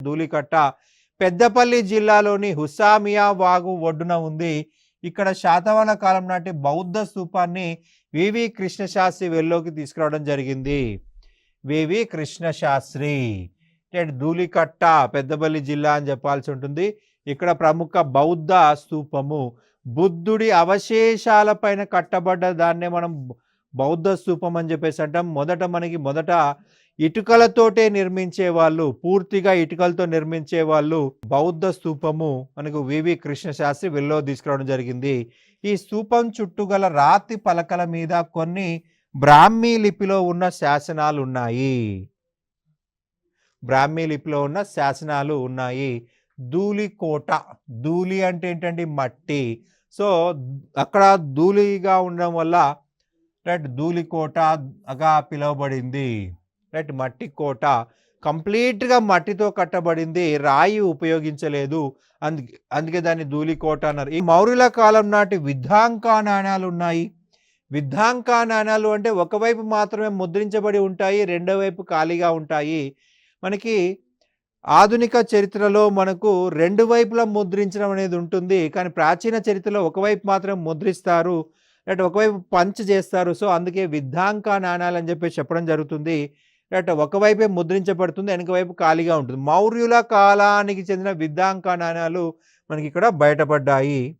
ధూళికట్ట పెద్దపల్లి జిల్లాలోని హుసామియా వాగు ఒడ్డున ఉంది. ఇక్కడ శాతవాహన కాలం నాటి బౌద్ధ స్తూపాన్ని వివి కృష్ణశాస్త్రి వెల్లోకి తీసుకురావడం జరిగింది. వివి కృష్ణశాస్త్రి ధూళికట్ట పెద్దపల్లి జిల్లా అని చెప్పాల్సి ఉంటుంది. ఇక్కడ ప్రముఖ బౌద్ధ స్తూపము బుద్ధుడి అవశేషాల పైన కట్టబడ్డ దాన్నే మనం బౌద్ధ స్తూపం అని చెప్పేసి అంటాం. మొదట ఇటుకలతోటే నిర్మించే వాళ్ళు, పూర్తిగా ఇటుకలతో నిర్మించే వాళ్ళు బౌద్ధ స్తూపము మనకు వివి కృష్ణశాస్త్రి వెల్లో తీసుకురావడం జరిగింది. ఈ స్తూపం చుట్టూ గల రాతి పలకల మీద కొన్ని బ్రాహ్మీ లిపిలో ఉన్న శాసనాలు ఉన్నాయి. బ్రాహ్మీ లిపిలో ఉన్న శాసనాలు ఉన్నాయి. ధూళికోట, ధూళి అంటే ఏంటండి? మట్టి. సో అక్కడ ధూళిగా ఉండడం వల్ల ధూళికోటగా పిలువబడింది. మట్టి కోట, కంప్లీట్గా మట్టితో కట్టబడింది, రాయి ఉపయోగించలేదు, అందుకే దాన్ని ధూళికోట అన్నారు. ఈ మౌర్యుల కాలం నాటి విద్యాంక నాణ్యాలు ఉన్నాయి. విద్యాంక నాణ్యాలు అంటే ఒకవైపు మాత్రమే ముద్రించబడి ఉంటాయి, రెండో వైపు ఖాళీగా ఉంటాయి. మనకి ఆధునిక చరిత్రలో మనకు రెండు వైపులా ముద్రించడం అనేది ఉంటుంది, కానీ ప్రాచీన చరిత్రలో ఒకవైపు మాత్రం ముద్రిస్తారు, ఒకవైపు పంచ్ చేస్తారు. సో అందుకే విద్యాంక నాణ్యాలు అని చెప్పి చెప్పడం జరుగుతుంది. ఒకవైపే ముద్రించబడుతుంది, వెనక వైపు ఖాళీగా ఉంటుంది. మౌర్యుల కాలానికి చెందిన విద్యాంక నాణ్యాలు మనకి ఇక్కడ బయటపడ్డాయి.